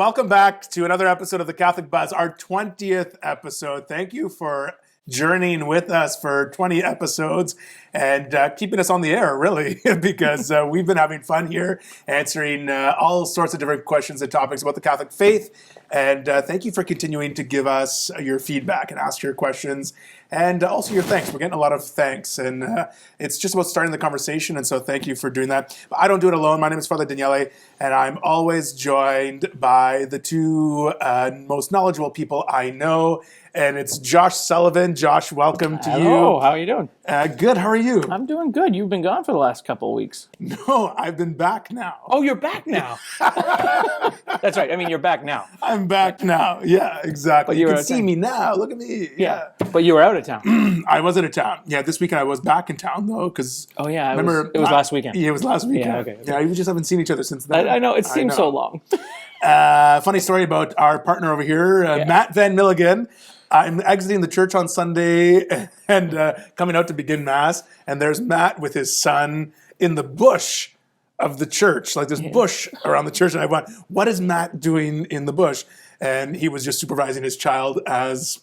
Welcome back to another episode of the Catholic Buzz, our 20th episode. Thank you for journeying with us for 20 episodes and keeping us on the air, really, because we've been having fun here, answering all sorts of different questions and topics about the Catholic faith. And thank you for continuing to give us your feedback and ask your questions and also your thanks. We're getting a lot of thanks, and it's just about starting the conversation, and so thank you for doing that. But I don't do it alone. My name is Father Daniele, and I'm always joined by the two most knowledgeable people I know, and it's Josh Sullivan. Josh, welcome to you. Hello, how are you doing? Good, how are you? I'm doing good. You've been gone for the last couple of weeks. No, I've been back now. Oh, you're back now. That's right. I mean, you're back now. I'm back now. Yeah, exactly. But You you can were see me now. Look at me. Yeah. But you were out of town. I was out of town. Yeah, this weekend I was back in town, though, because... Oh, yeah. It was last weekend. Yeah, it was last weekend. Yeah, okay. Yeah, we just haven't seen each other since then. I know. It seems so long. Funny story about our partner over here, Matt Van Milligan. I'm exiting the church on Sunday and coming out to begin Mass, and there's Matt with his son in the bush of the church, like this bush around the church. And I went, what is Matt doing in the bush? And he was just supervising his child as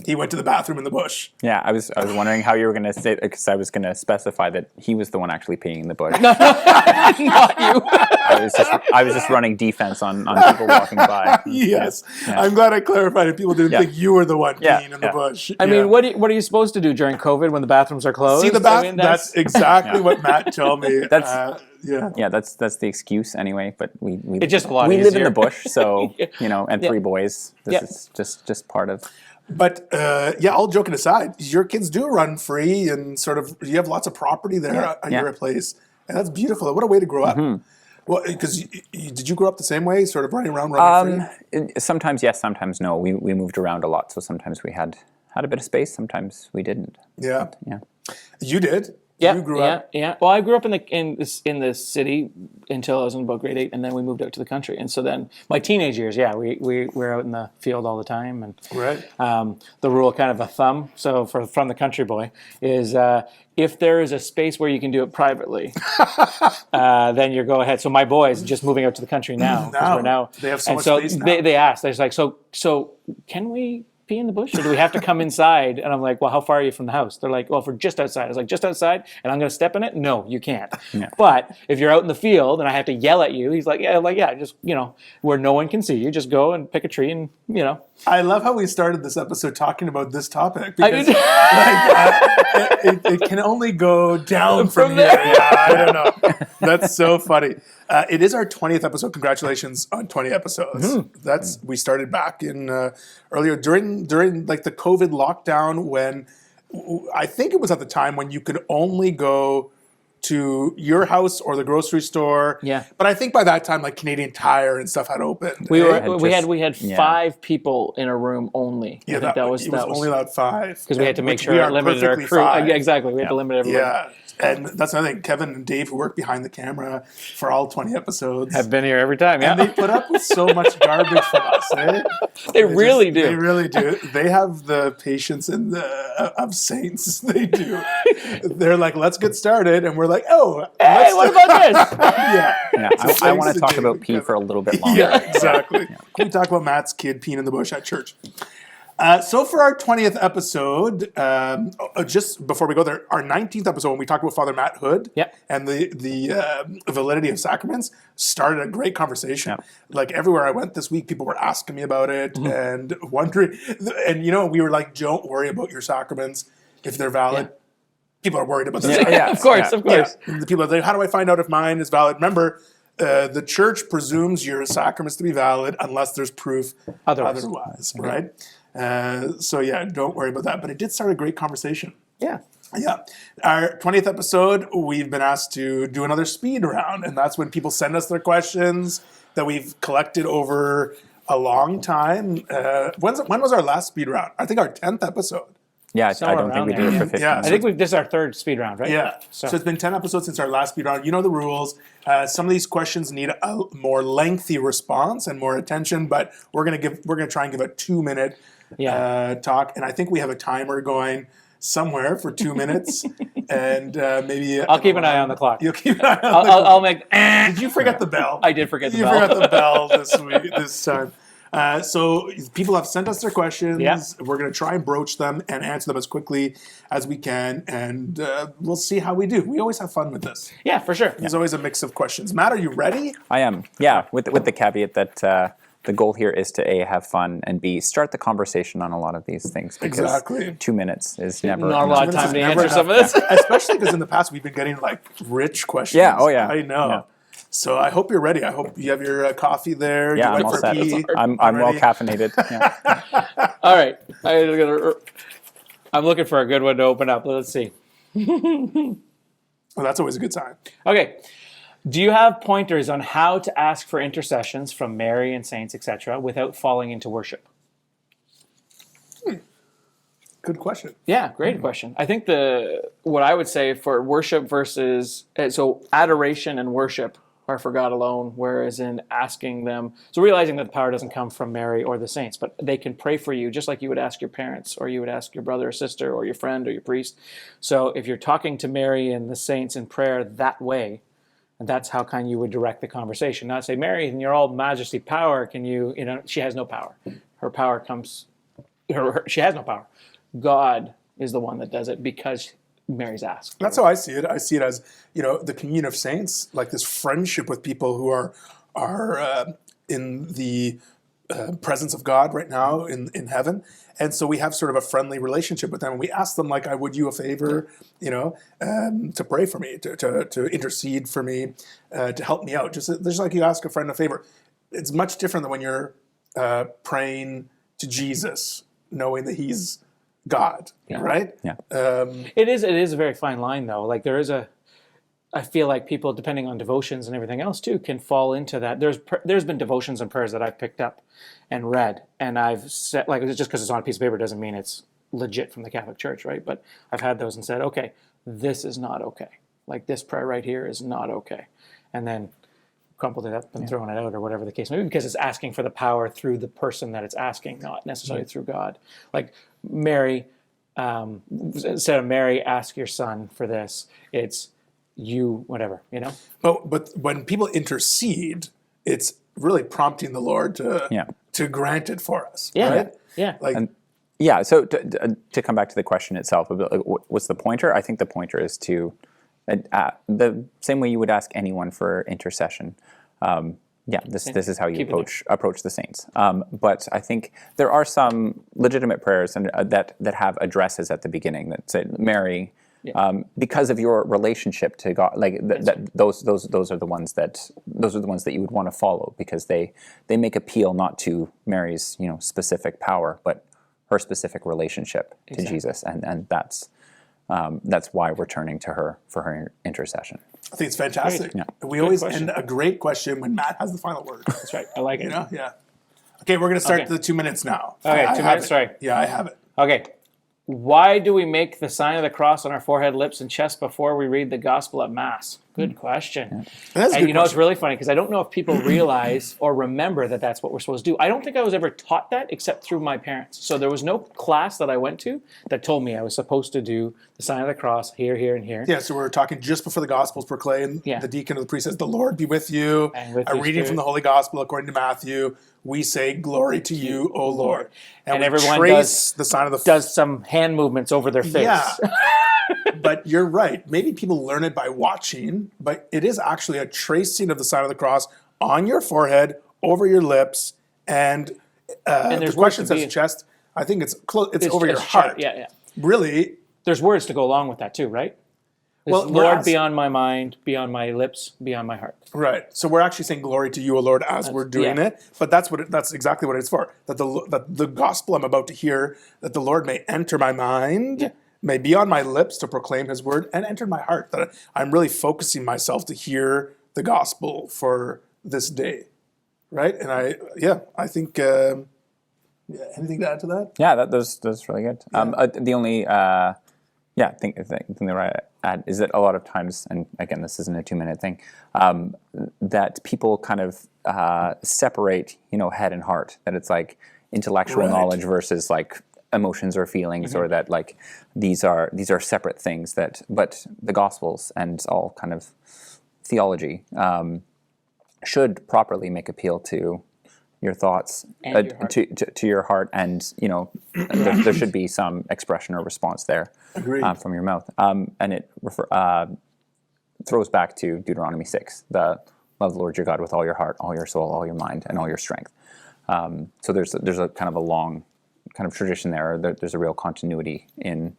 he went to the bathroom in the bush. Yeah, I was wondering how you were going to say, because I was going to specify that he was the one actually peeing in the bush. Not you. I was just running defense on people walking by. Yes. Yeah. I'm glad I clarified it. People didn't think you were the one peeing in the bush. I mean, what are you supposed to do during COVID when the bathrooms are closed? See the bathroom? That's exactly what Matt told me. That's the excuse anyway. But we it's just a lot we easier. live in the bush, so and three boys. This is just part of. But all joking aside, your kids do run free and sort of you have lots of property there at your place, and that's beautiful. What a way to grow up. Mm-hmm. Well, because did you grow up the same way, sort of running around running free? Sometimes yes, sometimes no. We moved around a lot, so sometimes we had a bit of space. Sometimes we didn't. Yeah, but, yeah. You did. Yeah, you grew up. Yeah. Well, I grew up in the city until I was in about grade 8, and then we moved out to the country. And so then my teenage years, we were out in the field all the time. And right. The rule, kind of a thumb, so from the country boy, is if there is a space where you can do it privately, then you go ahead. So my boys just moving out to the country now. They have so much so space now. They asked, they're like, so can we pee in the bush, or do we have to come inside? And I'm like, well, how far are you from the house? They're like, well, if we're just outside. I was like, just outside, and I'm going to step in it? No, you can't. Yeah. But if you're out in the field and I have to yell at you, he's like, just, where no one can see you, just go and pick a tree and, I love how we started this episode talking about this topic because it can only go down from here. Yeah, I don't know. That's so funny. It is our 20th episode. Congratulations on 20 episodes. Mm-hmm. We started back in earlier during like the COVID lockdown when I think it was at the time when you could only go to your house or the grocery store. Yeah. But I think by that time, like Canadian Tire and stuff had opened. We had 5 people in a room only. Yeah, that was only allowed 5 because we had to make sure it limited our crew. Exactly, we had to limit everyone. Yeah. And that's another thing. Kevin and Dave, who work behind the camera for all 20 episodes, have been here every time. Yeah, and they put up with so much garbage from us. Eh? They really do. They really do. They have the patience and of saints. They do. They're like, let's get started, and we're like, oh, hey, what about this? Yeah. I want to talk about pee for a little bit longer. Yeah, exactly. Can we talk about Matt's kid peeing in the bush at church? So for our 20th episode, just before we go there, our 19th episode when we talked about Father Matt Hood and the validity of sacraments started a great conversation. Yep. Like everywhere I went this week, people were asking me about it and wondering. And we were like, don't worry about your sacraments if they're valid. Yeah. People are worried about this. Yeah, of course. Yeah. The people are like, how do I find out if mine is valid? Remember, the church presumes your sacraments to be valid unless there's proof otherwise, right? Don't worry about that. But it did start a great conversation. Yeah. Yeah. Our 20th episode, we've been asked to do another speed round. And that's when people send us their questions that we've collected over a long time. When was our last speed round? I think our 10th episode. Yeah, I don't think we did it for 15. Yeah, I think this is our 3rd speed round, right? Yeah. So it's been 10 episodes since our last speed round. You know the rules. Some of these questions need a more lengthy response and more attention, but we're gonna try and give a 2-minute talk. And I think we have a timer going. somewhere for 2 minutes, and maybe I'll keep an eye on the clock. You'll keep an eye on the clock. I'll make. Did you forget the bell? I did forget the You bell. forgot the bell this time. So people have sent us their questions. Yeah. We're going to try and broach them and answer them as quickly as we can, and we'll see how we do. We always have fun with this. Yeah, for sure. There's always a mix of questions. Matt, are you ready? I am. Yeah, with the caveat that the goal here is to A, have fun, and B, start the conversation on a lot of these things. Because Exactly. 2 minutes is never Not a enough. lot of time to Never answer some of enough. this. Especially because in the past we've been getting like rich questions. Yeah, oh yeah. I know. Yeah. So I hope you're ready. I hope you have your coffee there. Yeah, You I'm went all for set. pee I'm well already? caffeinated. Yeah. All right. I'm looking for a good one to open up. Let's see. Well, that's always a good sign. Okay. Do you have pointers on how to ask for intercessions from Mary and saints, etc., without falling into worship? Good question. Yeah, great question. I think what I would say for worship versus so adoration and worship are for God alone, whereas in asking them, so realizing that the power doesn't come from Mary or the saints, but they can pray for you just like you would ask your parents, or you would ask your brother or sister, or your friend or your priest. So if you're talking to Mary and the saints in prayer that way, and that's how kind you would direct the conversation. Not say, Mary, in your all majesty power, can you she has no power. Her power comes, she has no power. God is the one that does it because Mary's asked. That's how I see it. I see it as, the communion of saints, like this friendship with people who are in the presence of God right now in heaven. And so we have sort of a friendly relationship with them. And we ask them, like, I would you a favor, to pray for me, to intercede for me, to help me out. Just like you ask a friend a favor. It's much different than when you're praying to Jesus, knowing that he's God, right? Yeah. It is a very fine line, though. Like I feel like people, depending on devotions and everything else too, can fall into that. There's been devotions and prayers that I've picked up and read, and I've said, like, just because it's on a piece of paper doesn't mean it's legit from the Catholic Church, right? But I've had those and said, okay, this is not okay. Like, this prayer right here is not okay, and then crumpled it up and thrown it out, or whatever the case may be, because it's asking for the power through the person that it's asking, not necessarily through God. Like Mary, instead of Mary, ask your son for this, it's you, whatever, But when people intercede, it's really prompting the Lord to grant it for us, right? Yeah. Like, Yeah, so to come back to the question itself, what's the pointer? I think the pointer is to, the same way you would ask anyone for intercession. This is how you approach the saints. But I think there are some legitimate prayers that have addresses at the beginning that say, Mary, because of your relationship to God, like those are the ones that you would want to follow, because they make appeal not to Mary's specific power, but her specific relationship to Jesus, and that's why we're turning to her for her intercession. I think it's fantastic. Yeah. We always end a great question when Matt has the final word. That's right. I like it. Yeah. Okay, we're going to start the 2 minutes now. Okay, I 2 have minutes, it. sorry. Yeah, I have it. Okay. Why do we make the sign of the cross on our forehead, lips, and chest before we read the gospel at Mass? Good question. That's a And good it's question. really funny because I don't know if people realize or remember that that's what we're supposed to do. I don't think I was ever taught that except through my parents. So there was no class that I went to that told me I was supposed to do the sign of the cross here, here, and here. Yeah, so we're talking just before the Gospels proclaimed. Yeah. The deacon or the priest says, "The Lord be with you." And with a your reading spirit. from the Holy Gospel according to Matthew. We say, "Glory to you, O Lord." And we everyone trace the sign of the Does some hand movements over their face. Yeah. But you're right. Maybe people learn it by watching, but it is actually a tracing of the sign of the cross on your forehead, over your lips, and there's the question words to says be- chest. I think it's close. It's over your It's heart. Yeah. Really. There's words to go along with that too, right? Well, Well, we're Lord, asked- beyond my mind, beyond my lips, beyond my heart. Right. So we're actually saying glory to you, O Lord, as we're doing it. But that's exactly what it's for. That the gospel I'm about to hear, that the Lord may enter my mind, may be on my lips to proclaim his word, and enter my heart. That I'm really focusing myself to hear the gospel for this day. Right? And I think anything to add to that? Yeah, that's really good. The only thing that I add is that a lot of times, and again, this isn't a 2-minute thing, that people kind of separate, head and heart. That it's like intellectual Right. knowledge versus like emotions or feelings, or that like these are separate things, but the Gospels and all kind of theology should properly make appeal to your thoughts, And your heart. to your heart, and there should be some expression or response there from your mouth, and it throws back to Deuteronomy 6, the love the Lord your God with all your heart, all your soul, all your mind, and all your strength. So there's a kind of a long kind of tradition there. There's a real continuity in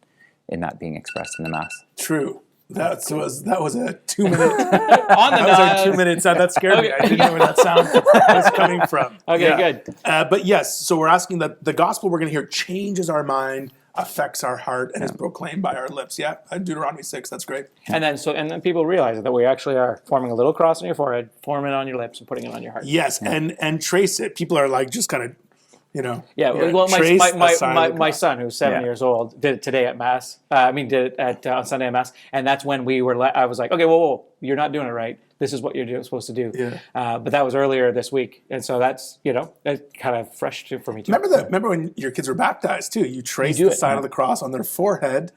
that being expressed in the Mass. True. That was a 2 minute. On the That was our nod. 2 minute sound. That scared me. I didn't know where that sound was coming from. Okay, good. But yes, so we're asking that the gospel we're going to hear changes our mind, affects our heart, and is proclaimed by our lips. Yeah, Deuteronomy 6. That's great. And then people realize that we actually are forming a little cross on your forehead, forming it on your lips, and putting it on your heart. Yes, and trace it. People are like just kind of, Well, trace the sign of the my cross. son, who's 7 years old, did it today at Mass. Did it at on Sunday at Mass, and that's when I was like, okay, whoa, you're not doing it right. This is what you're supposed to do. Yeah. But that was earlier this week, and so that's kind of fresh for me too. Remember when your kids were baptized too? You traced the sign of the cross on their forehead.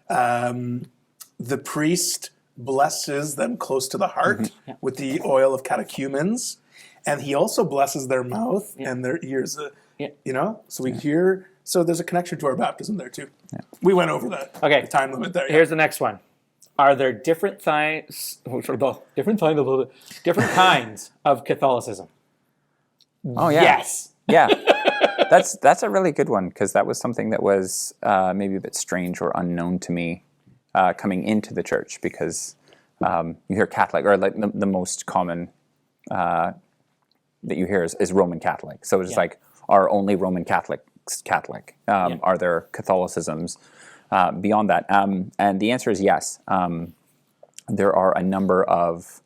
The priest blesses them close to the heart with the oil of catechumens, and he also blesses their mouth and their ears. So we hear. So there's a connection to our baptism there too. Yeah. We went over that. Okay. The time limit there. Here's the next one. Are there different kinds of Catholicism? Oh yeah. Yes. Yeah. That's a really good one, because that was something that was maybe a bit strange or unknown to me coming into the church, because you hear Catholic, or like the most common that you hear is Roman Catholic. So it's just like, are only Roman Catholics Catholic? Are there Catholicisms beyond that? And the answer is yes. There are a number of,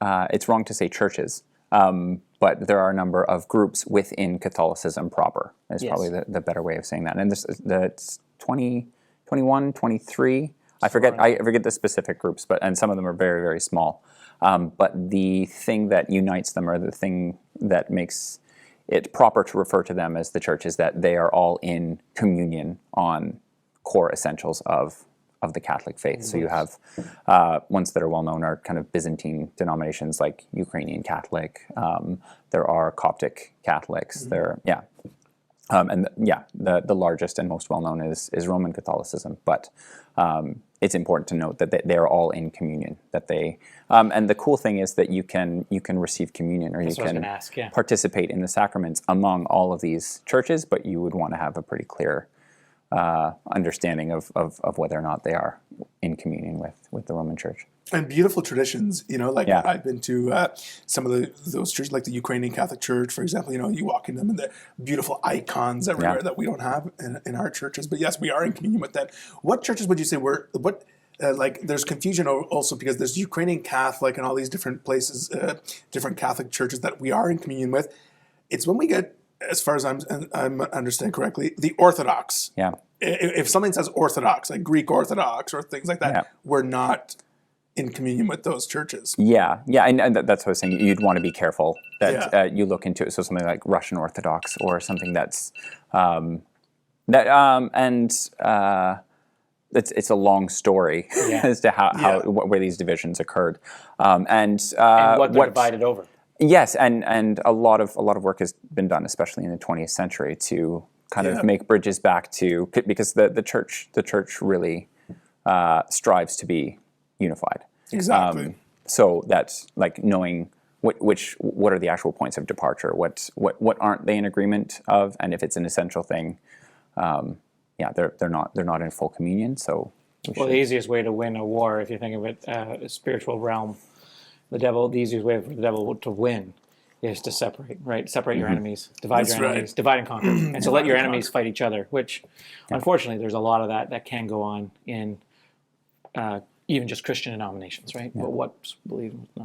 it's wrong to say churches, but there are a number of groups within Catholicism proper, is probably the better way of saying that. And that's 20, 21, 23. I forget the specific groups, and some of them are very, very small. But the thing that unites them, or the thing that makes it proper to refer to them as the church, is that they are all in communion on core essentials of the Catholic faith. So you have ones that are well known are kind of Byzantine denominations like Ukrainian Catholic. There are Coptic Catholics. The largest and most well known is Roman Catholicism. But it's important to note that they are all in communion. That they and the cool thing is that you can receive communion, or you can participate in the sacraments among all of these churches, but you would want to have a pretty clear understanding of whether or not they are in communion with the Roman Church. And beautiful traditions, I've been to some of those churches, like the Ukrainian Catholic Church, for example. You walk in them, and the beautiful icons everywhere that we don't have in our churches. But yes, we are in communion with that. What churches would you say there's confusion also, because there's Ukrainian Catholic and all these different places, different Catholic churches that we are in communion with. It's when we get, as far as I'm understand correctly, the Orthodox. Yeah. If something says Orthodox, like Greek Orthodox or things like that, we're not in communion with those churches. Yeah, and that's what I was saying. You'd want to be careful that you look into it. So something like Russian Orthodox, or something that's it's a long story as to how where these divisions occurred, and what they're divided over. Yes, and a lot of work has been done, especially in the 20th century, to kind of make bridges back to, because the church really strives to be unified. Exactly. So that's like knowing what are the actual points of departure, what aren't they in agreement of, and if it's an essential thing, they're not in full communion. So the easiest way to win a war, if you think of it, a spiritual realm, the easiest way for the devil to win is to separate, right? Separate your enemies, divide your enemies, divide and conquer. And so let your enemies fight each other, which unfortunately there's a lot of that can go on in even just Christian denominations, right? But what's believed and what's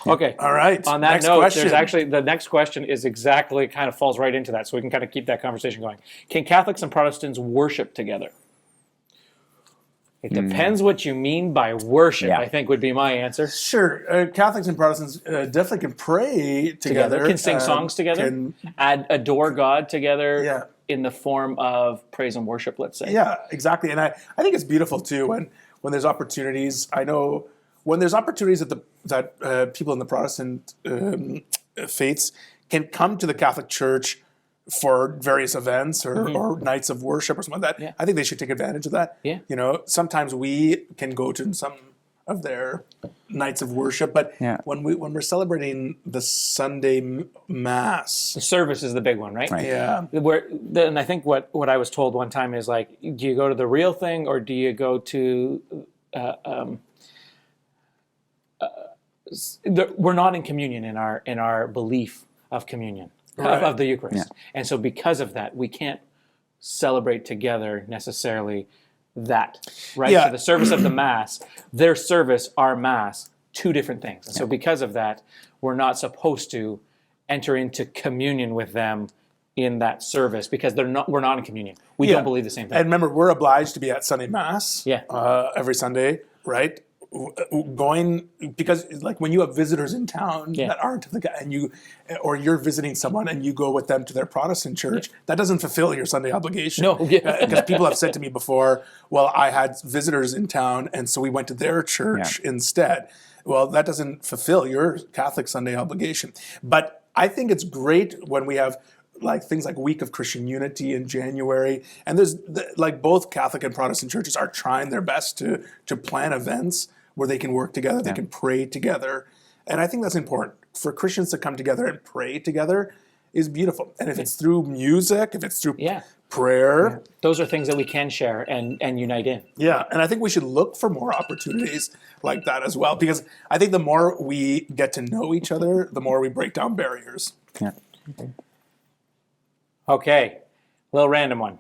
not. Okay. All right. On that next note, question. there's actually, the next question is exactly kind of falls right into that, so we can kind of keep that conversation going. Can Catholics and Protestants worship together? It depends what you mean by worship, Yeah. I think would be my answer. Sure, Catholics and Protestants definitely can pray together. Can sing songs together, adore God together Yeah. in the form of praise and worship, let's say. Yeah, exactly. And I think it's beautiful too when there's opportunities. I know when there's opportunities that people in the Protestant faiths can come to the Catholic Church for various events or nights of worship or something like that. Yeah. I think they should take advantage of that. Yeah. You know, sometimes we can go to some of their nights of worship, but when we're celebrating the Sunday Mass, The service is the big one, right? yeah, And I think what I was told one time is like, do you go to the real thing or do you go to we're not in communion in our belief of communion of the Eucharist, and so because of that, we can't celebrate together necessarily that, right? Yeah. So the service of the Mass, their service, our Mass, two different things, and so because of that, we're not supposed to enter into communion with them in that service because we're not in communion. We don't believe the same thing. And remember, we're obliged to be at Sunday Mass every Sunday, right? Going, because like when you have visitors in town that aren't or you're visiting someone and you go with them to their Protestant church, that doesn't fulfill your Sunday obligation. No, because people have said to me before, well, I had visitors in town and so we went to their church instead. Well, that doesn't fulfill your Catholic Sunday obligation. But I think it's great when we have like things like Week of Christian Unity in January, and there's like both Catholic and Protestant churches are trying their best to plan events where they can work together, they can pray together, and I think that's important for Christians to come together and pray together is beautiful. And if it's through music, if it's through prayer, those are things that we can share and unite in. Yeah, and I think we should look for more opportunities like that as well, because I think the more we get to know each other, the more we break down barriers. Yeah. Okay, little random one.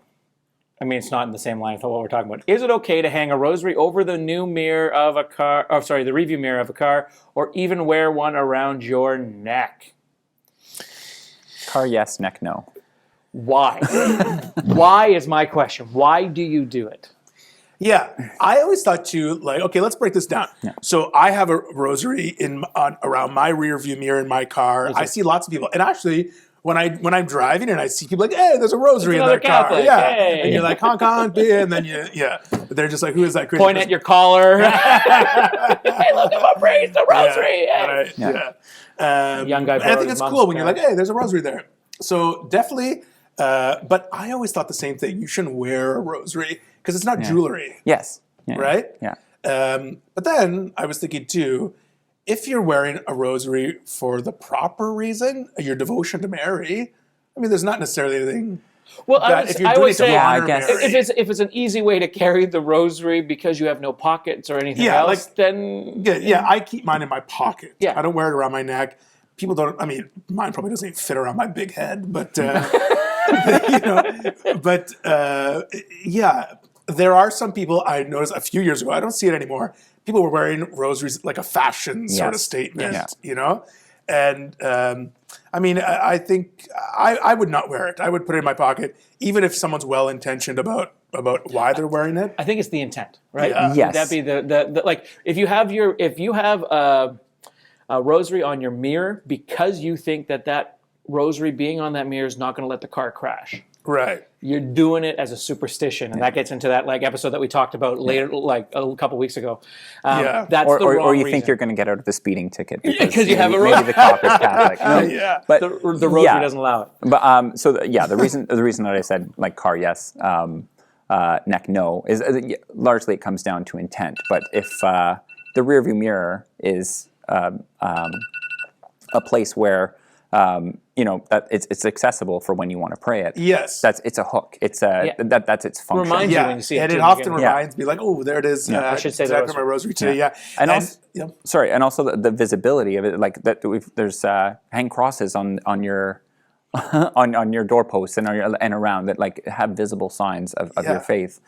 I mean, it's not in the same line of what we're talking about. Is it okay to hang a rosary over the new mirror of a car, the review mirror of a car, or even wear one around your neck? Car yes, neck no. Why? Why is my question. Why do you do it? Yeah, I always thought too, like, okay, let's break this down. Yeah. So I have a rosary around my rear view mirror in my car. I see lots of people, and actually, when I'm driving and I see people like, hey, there's a rosary in their Catholic. car, Hey. and you're like, honk honk, and then but they're just like, who is that Christian? Point at your collar. Hey, look at my praise the rosary. Young guy. And I think it's cool when you're like, hey, there's a rosary there. So definitely, but I always thought the same thing. You shouldn't wear a rosary because it's not jewelry. Yes. Yeah. Right? Yeah. But then I was thinking too, if you're wearing a rosary for the proper reason, your devotion to Mary, I mean, there's not necessarily anything. Well, if you're doing it to honor guess Mary, if it's an easy way to carry the rosary because you have no pockets or anything else, then I keep mine in my pocket. Yeah. I don't wear it around my neck. People don't. I mean, mine probably doesn't even fit around my big head, but there are some people I noticed a few years ago. I don't see it anymore. People were wearing rosaries like a fashion sort of statement, And I mean, I think I would not wear it. I would put it in my pocket, even if someone's well-intentioned about why they're wearing it. I think it's the intent, right? Yeah. Yes. That'd be the like if you have a rosary on your mirror because you think that rosary being on that mirror is not going to let the car crash. Right. You're doing it as a superstition, and that gets into that like episode that we talked about later, like a couple weeks ago. That's the wrong reason. Or you think you're going to get out of the speeding ticket because you have a maybe the cop is Catholic. But the rosary doesn't allow it. But the reason that I said like car yes, neck no is largely it comes down to intent. But if the rearview mirror is a place where that it's accessible for when you want to pray it. Yes, it's a hook. It's that's its function. Reminds you when you see it. And it often reminds me like, oh, there it is. I should say exactly my rosary today. Yeah, and also the visibility of it, like that. There's hang crosses on your on your doorposts and around that like have visible signs of your faith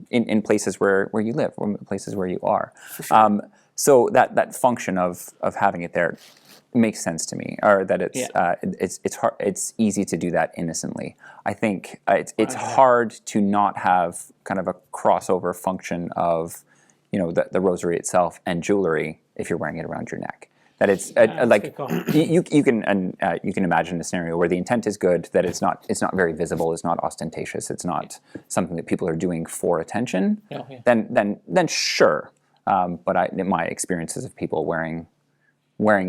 in places where you live, or places where you are. For sure. So that function of having it there makes sense to me, or that it's Yeah. it's hard. It's easy to do that innocently. I think it's hard to not have kind of a crossover function of, the rosary itself and jewelry if you're wearing it around your neck. That it's like good call. you can imagine a scenario where the intent is good, that it's not very visible, it's not ostentatious, it's not something that people are doing for attention. Yeah, yeah. Then sure. But my experiences of people wearing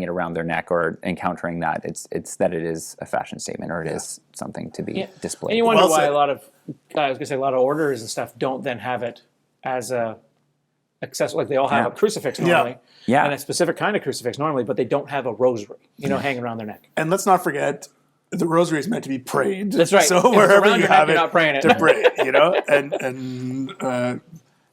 it around their neck or encountering that, it's that it is a fashion statement, or it is something to be displayed. And you wonder Well why said. a lot of orders and stuff don't then have it as a accessory. Like they all have a crucifix normally, Yeah. and a specific kind of crucifix normally, but they don't have a rosary, hanging around their neck. And let's not forget, the rosary is meant to be prayed. That's right. So If it's wherever around you your neck, have you're it, not praying it. to pray,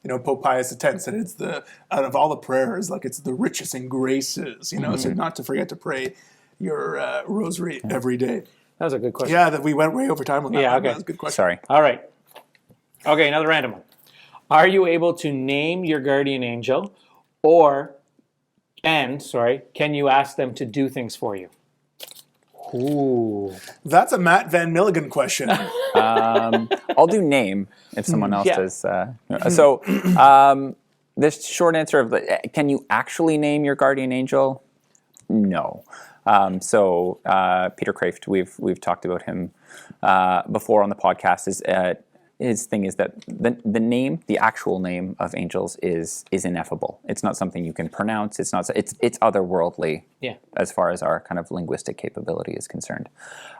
and Pope Pius X said it's out of all the prayers, like it's the richest in graces, so not to forget to pray your rosary every day. That was a good question. Yeah, that we went way over time on that. Yeah, one. okay. That was a good question. Sorry. All right. Okay, another random one. Are you able to name your guardian angel, can you ask them to do things for you? Ooh. That's a Matt Van Milligan question. I'll do name if someone else Yeah. does. The short answer of can you actually name your guardian angel? No. Peter Kraft, we've talked about him before on the podcast. His thing is that the actual name of angels is ineffable. It's not something you can pronounce. It's otherworldly. Yeah. As far as our kind of linguistic capability is concerned.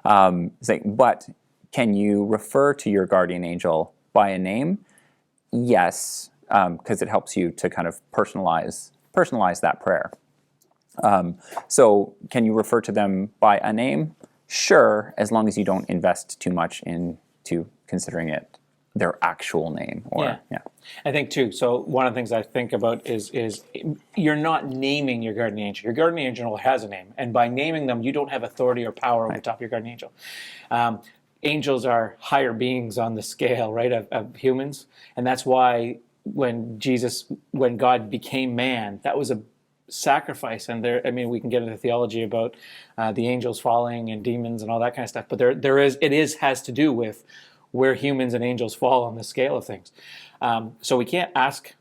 But can you refer to your guardian angel by a name? Yes, because it helps you to kind of personalize that prayer. So can you refer to them by a name? Sure, as long as you don't invest too much into considering it their actual name. I think too. So one of the things I think about is you're not naming your guardian angel. Your guardian angel has a name, and by naming them, you don't have authority or power over top of your guardian angel. Angels are higher beings on the scale, right, of humans, and that's why when God became man, that was a sacrifice. And we can get into theology about the angels falling and demons and all that kind of stuff. But it has to do with where humans and angels fall on the scale of things. So we can't ask.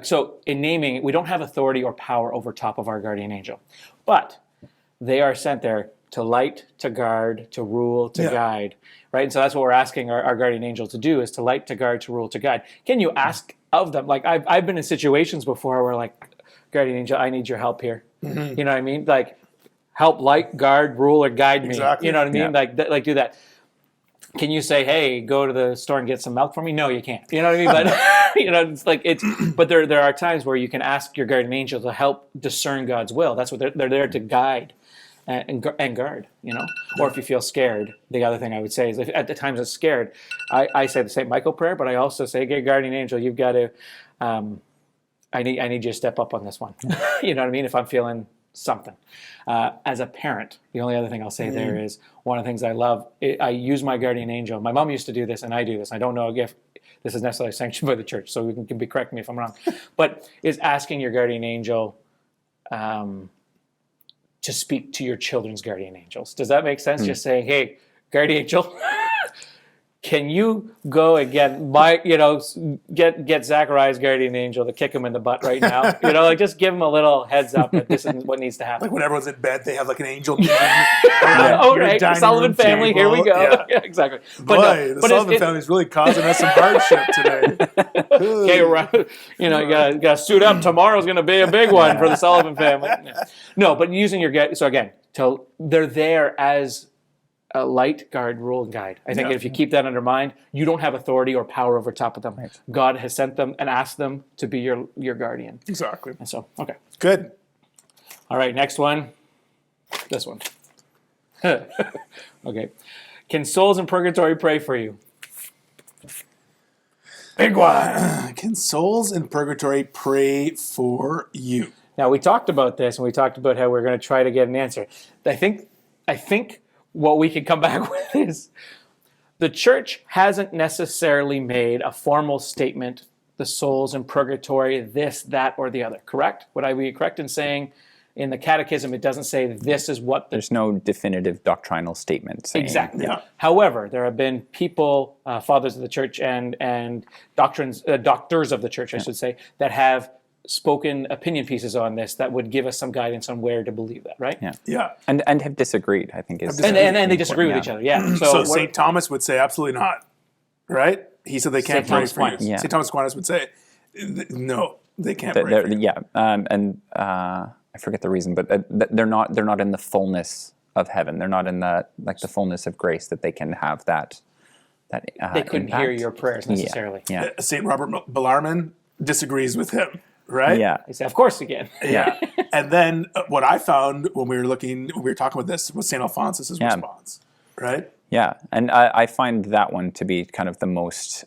So in naming, we don't have authority or power over top of our guardian angel, but they are sent there to light, to guard, to rule, to guide, right? And so that's what we're asking our guardian angel to do, is to light, to guard, to rule, to guide. Can you ask of them? Like I've been in situations before where, like, guardian angel, I need your help here. Mm-hmm. You know what I mean? Like, help light, guard, rule, or guide me. Exactly. You know what I mean? Yeah. Like do that. Can you say, hey, go to the store and get some milk for me? No, you can't. You know what I mean? But but there are times where you can ask your guardian angel to help discern God's will. That's what they're there to guide and guard, Or if you feel scared, the other thing I would say is, if at the times I'm scared, I say the St. Michael prayer, but I also say, hey, guardian angel, you've got to, I need you to step up on this one. You know what I mean? If I'm feeling something. As a parent, the only other thing I'll say there is, one of the things I love, I use my guardian angel. My mom used to do this, and I do this. I don't know if this is necessarily sanctioned by the church, so you can correct me if I'm wrong. But is asking your guardian angel to speak to your children's guardian angels. Does that make sense? Just saying, hey, guardian angel, can you go and get Zachariah's guardian angel to kick him in the butt right now? Just give him a little heads up that this is what needs to happen. Like when everyone's in bed, they have like an angel meeting. Right, the Sullivan family, here we go. Yeah. Exactly. The Sullivan family's really causing us some hardship today. Okay, you gotta suit up. Tomorrow's gonna be a big one for the Sullivan family. No, but using they're there as a light, guard, rule, and guide. I think if you keep that under mind, you don't have authority or power over top of them. Right. God has sent them and asked them to be your guardian. Exactly. And so, okay. Good. All right, next one. This one. Okay. Can souls in purgatory pray for you? Big one. Can souls in purgatory pray for you? Now, we talked about this, and we talked about how we're going to try to get an answer. I think what we can come back with is the church hasn't necessarily made a formal statement, the souls in purgatory, this, that, or the other, correct? Would I be correct in saying in the catechism, it doesn't say this is what the There's no definitive doctrinal statement saying. exactly. Yeah. However, there have been people, fathers of the church and doctors of the church, I should say, that have spoken opinion pieces on this that would give us some guidance on where to believe that, right? Yeah. Yeah. And have disagreed, I think is. And they disagree with each other. Yeah. So what- St. Thomas would say absolutely not, right? He said they can't St. pray Thomas for you. Aquinas. Yeah. St. Thomas Aquinas would say, no, they can't pray They're- for you. yeah, I forget the reason, but they're not in the fullness of heaven. They're not in the fullness of grace that they can have that. they couldn't impact. hear your prayers necessarily. Yeah. St. Robert Bellarmine disagrees with him, right? Yeah. They say, of course, again. Yeah. And then what I found when we were talking about this was St. Alphonsus' response, right? Yeah, and I find that one to be kind of the most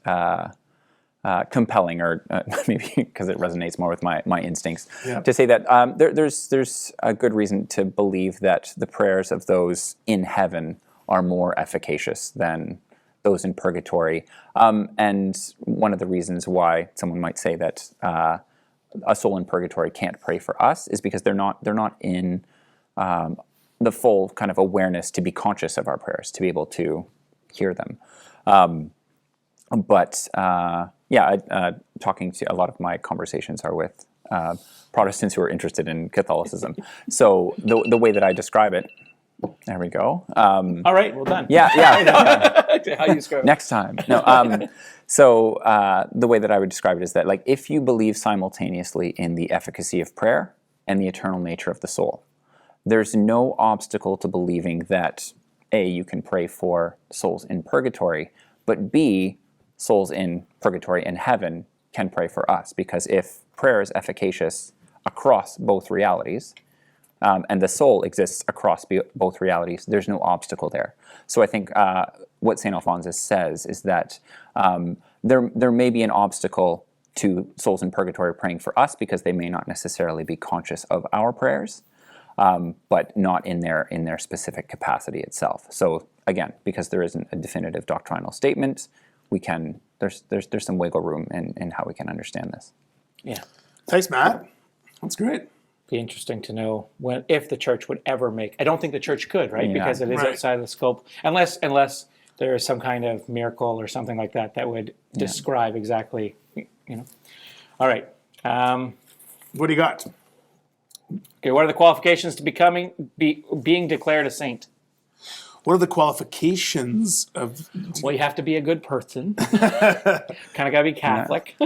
compelling, or maybe because it resonates more with my instincts, to say that there's a good reason to believe that the prayers of those in heaven are more efficacious than those in purgatory. And one of the reasons why someone might say that a soul in purgatory can't pray for us is because they're not in the full kind of awareness to be conscious of our prayers, to be able to hear them. Talking to a lot of my conversations are with Protestants who are interested in Catholicism. So the way that I describe it, there we go. All right, well done. Yeah. How you describe it. Next time. No. So the way that I would describe it is that, like, if you believe simultaneously in the efficacy of prayer and the eternal nature of the soul, there's no obstacle to believing that A, you can pray for souls in purgatory, but B, souls in purgatory and heaven can pray for us. Because if prayer is efficacious across both realities, and the soul exists across both realities, there's no obstacle there. So I think what St. Alphonsus says is that there may be an obstacle to souls in purgatory praying for us because they may not necessarily be conscious of our prayers, but not in their specific capacity itself. So again, because there isn't a definitive doctrinal statement, there's some wiggle room in how we can understand this. Yeah. Thanks, Matt. That's great. Be interesting to know if the church would ever make. I don't think the church could, right? Yeah. Because it is Right. outside of the scope, unless there is some kind of miracle or something like that would describe exactly. All right. What do you got? Okay. What are the qualifications to being declared a saint? What are the qualifications of... Well, you have to be a good person. Kind of got to be Catholic.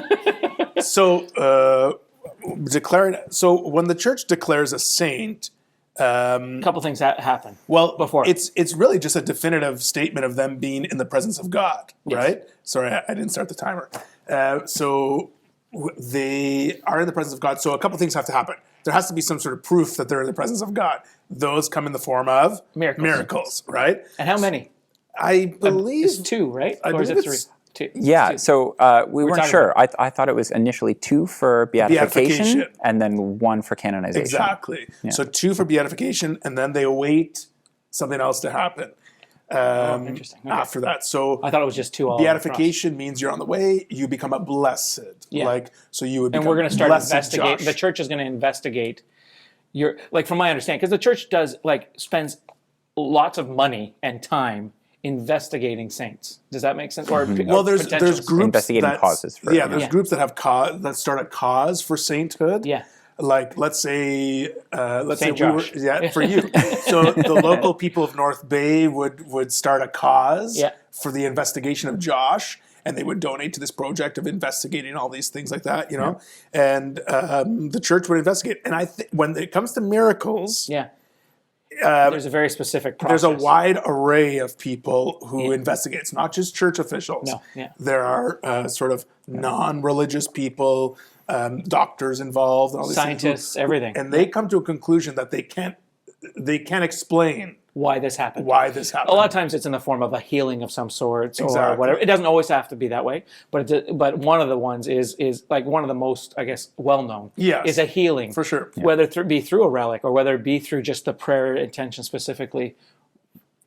So, when the church declares a saint, A couple things happen. well, Before. it's really just a definitive statement of them being in the presence of God, right? Sorry, I didn't start the timer. They are in the presence of God. So a couple things have to happen. There has to be some sort of proof that they're in the presence of God. Those come in the form of miracles, right? And how many? I believe It's two, right? I Or is it believe three? it's- Two. Yeah, Two. so we weren't talking sure. I thought it was initially 2 for beatification, Beatification. and then 1 for canonization. Exactly. So 2 for beatification, and then they await something else to happen Interesting. Okay. after that. So I thought it was just two all across. beatification means you're on the way. You become a blessed. Yeah. So you would. And become we're going to start blessed investigating. Josh. The church is going to investigate your, from my understanding, because the church spends lots of money and time investigating saints. Does that make sense? Or Well, there's potential groups Investigating that causes for it, there's yeah. groups that have that start a cause for sainthood. Yeah. Like let's say Saint we were, Josh. for you. So the local people of North Bay would start a cause Yeah. for the investigation of Josh, and they would donate to this project of investigating all these things like that, and the church would investigate. And I think when it comes to miracles, Yeah. There's a very specific process. there's a wide array of people who investigate. It's not just church officials. No, yeah. There are sort of non-religious people, doctors involved, all these things Scientists, everything. and they come to a conclusion that they can't explain Why this happened. why this happened. A lot of times it's in the form of a healing of some sort or Exactly. whatever. It doesn't always have to be that way, but one of the ones is like one of the most, I guess, well known. Yes. Is a healing For sure. Yeah. whether it be through a relic or whether it be through just the prayer intention specifically,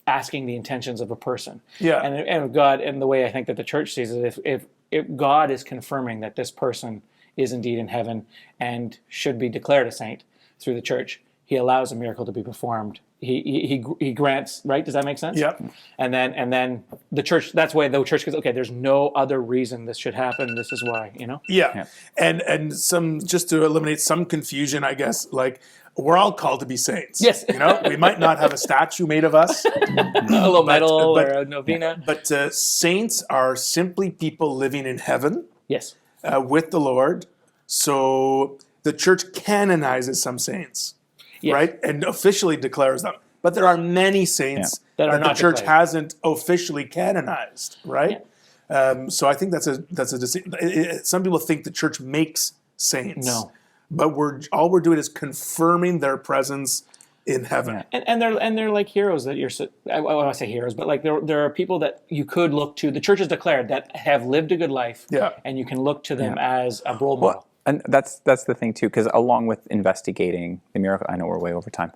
asking the intentions of a person. Yeah. And God, and the way I think that the church sees it, if God is confirming that this person is indeed in heaven and should be declared a saint through the church, he allows a miracle to be performed. He grants, right? Does that make sense? Yep. And then the church. That's why the church goes, okay. There's no other reason this should happen. This is why. Yeah. And some, just to eliminate some confusion, I guess, like, we're all called to be saints. Yes. We might not have a statue made of us, A little medal or a novena. but saints are simply people living in heaven Yes. with the Lord. So the church canonizes some saints, right, and officially declares them. But there are many saints that are the not church declared. hasn't officially canonized, right? So I think that's a some people think the church makes saints. No. But all we're doing is confirming their presence in heaven. And they're like heroes that I want to say heroes, but like there are people that you could look to. The church has declared that have lived a good life, and you can look to them as a role model. Well, and that's the thing too, because along with investigating the miracle, I know we're way over time.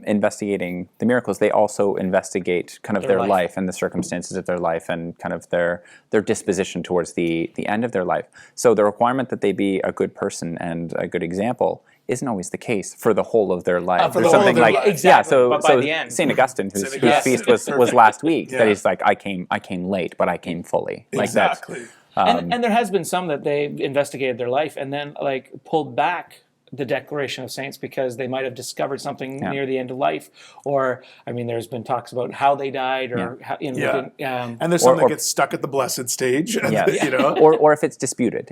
Investigating the miracles, they also investigate kind of their life and the circumstances of their life and kind of their disposition towards the end of their life. So the requirement that they be a good person and a good example isn't always the case for the whole of their life. For the whole of their life. Exactly. So But by the end, Saint Augustine, whose feast was last week, that he's like, I came late, but I came fully. Exactly. And there has been some that they investigated their life and then like pulled back the declaration of saints because they might have discovered something near the end of life, or I mean, there's been talks about how they died, or how, and there's some that get stuck at the blessed stage, or if it's disputed,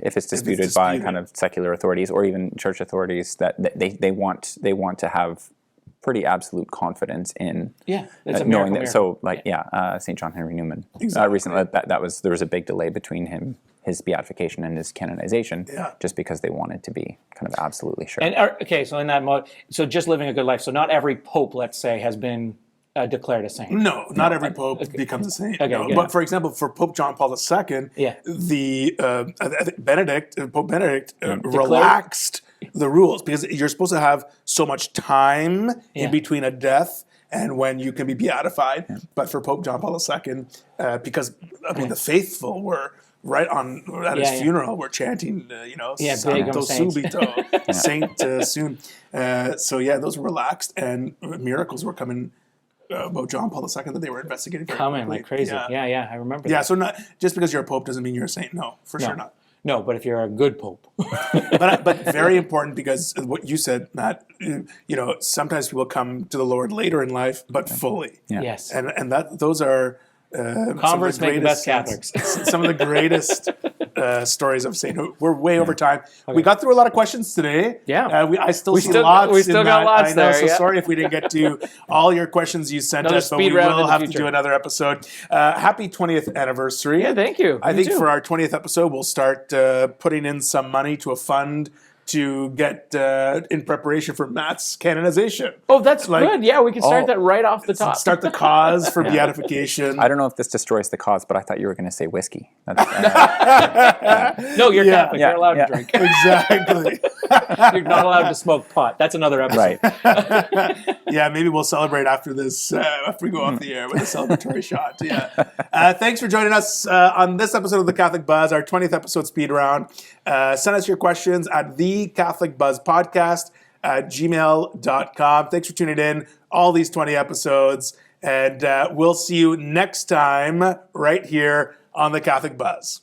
by kind of secular authorities or even church authorities that they want to have pretty absolute confidence in knowing that. So like St. John Henry Newman recently there was a big delay between his beatification and his canonization, just because they wanted to be kind of absolutely sure. And so in that mode, so just living a good life. So not every pope, let's say, has been declared a saint. No, not every pope becomes a saint. Okay, But for example, for Pope John Paul II, Pope Benedict relaxed the rules because you're supposed to have so much time in between a death and when you can be beatified. But for Pope John Paul II, because the faithful were right at his funeral, we're chanting, Santo Subito, Saint soon. So those were relaxed, and miracles were coming about John Paul II that they were investigating. Coming like crazy. I remember. Yeah, so not just because you're a pope doesn't mean you're a saint. No, for sure not. No, but if you're a good pope. but very important, because what you said, Matt, sometimes people come to the Lord later in life, but fully. Yeah. Yes. And those are converts make the best Catholics. Some of the greatest stories of sainthood. We're way over time. Okay. We got through a lot of questions today. Yeah. I still see lots. We still got lots there. So sorry if we didn't get to all your questions you sent us, but we will have to do another episode. Happy 20th anniversary. Yeah, thank you. I think for our 20th episode, we'll start putting in some money to a fund to get in preparation for Matt's canonization. Oh, that's good. Yeah, we can start that right off the top. Start the cause for beatification. I don't know if this destroys the cause, but I thought you were going to say whiskey. No, you're Catholic. You're allowed to drink. Exactly. You're not allowed to smoke pot. That's another episode. Right. Maybe we'll celebrate after this, after we go off the air with a celebratory shot. Thanks for joining us on this episode of The Catholic Buzz, our 20th episode speed round. Send us your questions at the Catholic Buzz Podcast at gmail.com. Thanks for tuning in all these 20 episodes, and we'll see you next time right here on The Catholic Buzz.